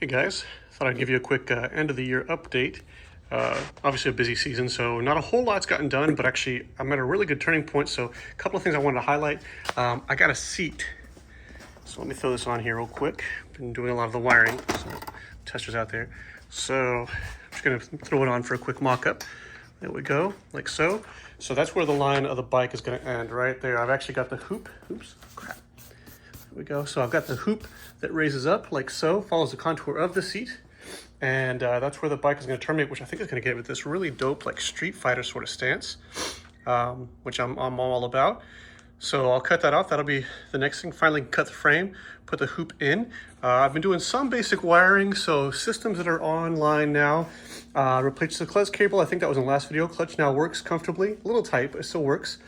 Hey guys, thought I'd give you a quick end of the year update. Obviously a busy season, so not a whole lot's gotten done, but actually I'm at a really good turning point. So a couple of things I wanted to highlight. I got a seat, so let me throw this on here real quick. Been doing a lot of the wiring, so testers out there. So I'm just gonna throw it on for a quick mock-up. There we go, like so. So that's where the line of the bike is gonna end, right there. I've actually got the hoop, oops, crap. There we go. So I've got the hoop that raises up like so, follows the contour of the seat. And that's where the bike is going to terminate, which I think is going to give it this really dope, like Street Fighter sort of stance, which I'm all about. So I'll cut that off. That'll be the next thing. Finally cut the frame, put the hoop in. I've been doing some basic wiring, so systems that are online now. Replaced the clutch cable. I think that was in the last video. Clutch now works comfortably. A little tight, but it still works.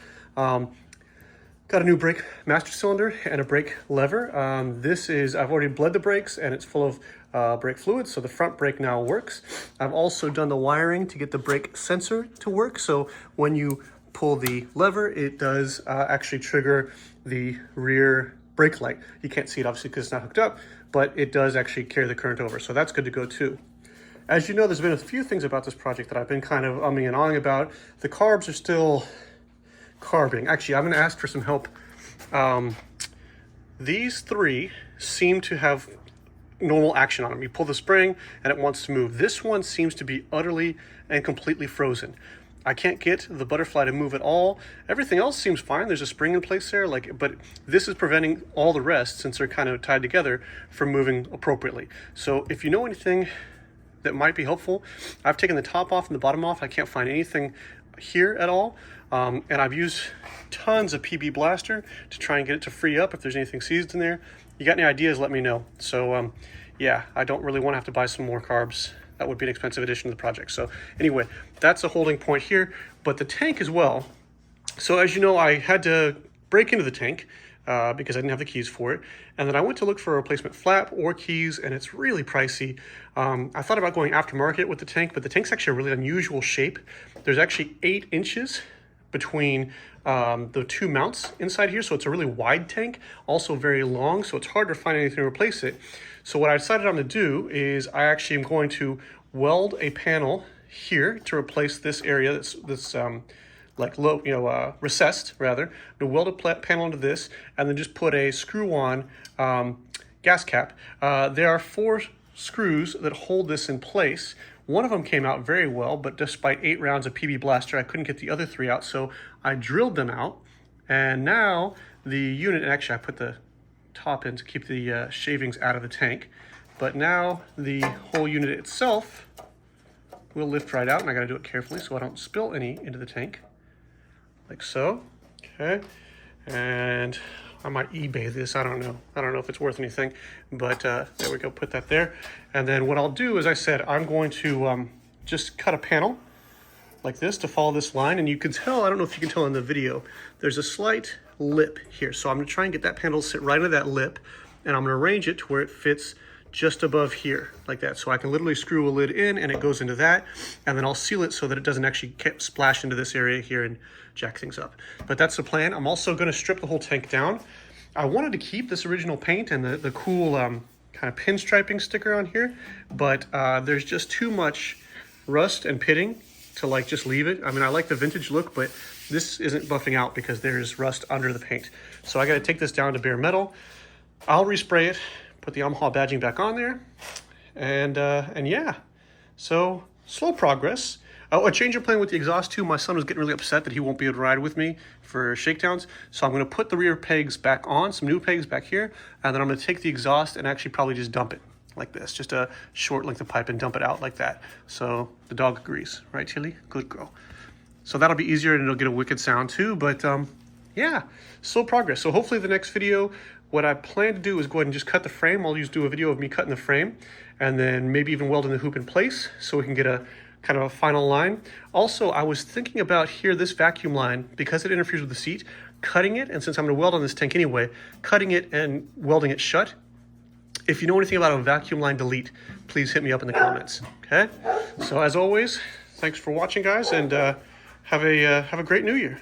Got a new brake master cylinder and a brake lever. I've already bled the brakes and it's full of brake fluid, so the front brake now works. I've also done the wiring to get the brake sensor to work, so when you pull the lever, it does actually trigger the rear brake light. You can't see it obviously because it's not hooked up, but it does actually carry the current over, so that's good to go too. As you know, there's been a few things about this project that I've been kind of umming and ahhing about. The carbs are still carbing. Actually, I'm going to ask for some help. These three seem to have normal action on them. You pull the spring and it wants to move. This one seems to be utterly and completely frozen. I can't get the butterfly to move at all. Everything else seems fine. There's a spring in place there, but this is preventing all the rest, since they're kind of tied together, from moving appropriately. So if you know anything that might be helpful, I've taken the top off and the bottom off. I can't find anything here at all. And I've used tons of PB Blaster to try and get it to free up if there's anything seized in there. You got any ideas, let me know. So yeah, I don't really want to have to buy some more carbs. That would be an expensive addition to the project. So anyway, that's a holding point here, but the tank as well. So as you know, I had to break into the tank because I didn't have the keys for it. And then I went to look for a replacement flap or keys, and it's really pricey. I thought about going aftermarket with the tank, but the tank's actually a really unusual shape. There's actually 8 inches between the two mounts inside here, so it's a really wide tank, also very long, so it's hard to find anything to replace it. So what I decided I'm going to do is I actually am going to weld a panel here to replace this area that's like low, recessed rather. I'm going to weld a panel into this and then just put a screw-on gas cap. There are 4 screws that hold this in place. One of them came out very well, but despite 8 rounds of PB Blaster, I couldn't get the other 3 out, so I drilled them out. And now the unit, and actually I put the top in to keep the shavings out of the tank, but now the whole unit itself will lift right out, and I gotta do it carefully so I don't spill any into the tank, like so. Okay, and I might eBay this, I don't know if it's worth anything, but there we go, put that there. And then what I'll do, as I said, I'm going to just cut a panel like this to follow this line, and you can tell, I don't know if you can tell in the video, there's a slight lip here. So I'm gonna try and get that panel to sit right into that lip, and I'm gonna arrange it to where it fits just above here, like that. So I can literally screw a lid in and it goes into that, and then I'll seal it so that it doesn't actually splash into this area here and jack things up. But that's the plan. I'm also gonna strip the whole tank down. I wanted to keep this original paint and the cool kind of pinstriping sticker on here, but there's just too much rust and pitting to like just leave it. I mean, I like the vintage look, but this isn't buffing out because there's rust under the paint. So I got to take this down to bare metal. I'll respray it, put the Yamaha badging back on there, and yeah, so slow progress. Oh, a change of plan with the exhaust too. My son was getting really upset that he won't be able to ride with me for shakedowns. So I'm going to put the rear pegs back on, some new pegs back here, and then I'm going to take the exhaust and actually probably just dump it like this, just a short length of pipe, and dump it out like that. So the dog agrees, right, Tilly? Good girl. So that'll be easier and it'll get a wicked sound too, but yeah, slow progress. So hopefully the next video, what I plan to do is go ahead and just cut the frame. I'll just do a video of me cutting the frame and then maybe even welding the hoop in place so we can get a kind of a final line. Also, I was thinking about here, this vacuum line, because it interferes with the seat, cutting it, and since I'm gonna weld on this tank anyway, cutting it and welding it shut. If you know anything about a vacuum line delete, please hit me up in the comments, okay? So as always, thanks for watching, guys, and have a great new year.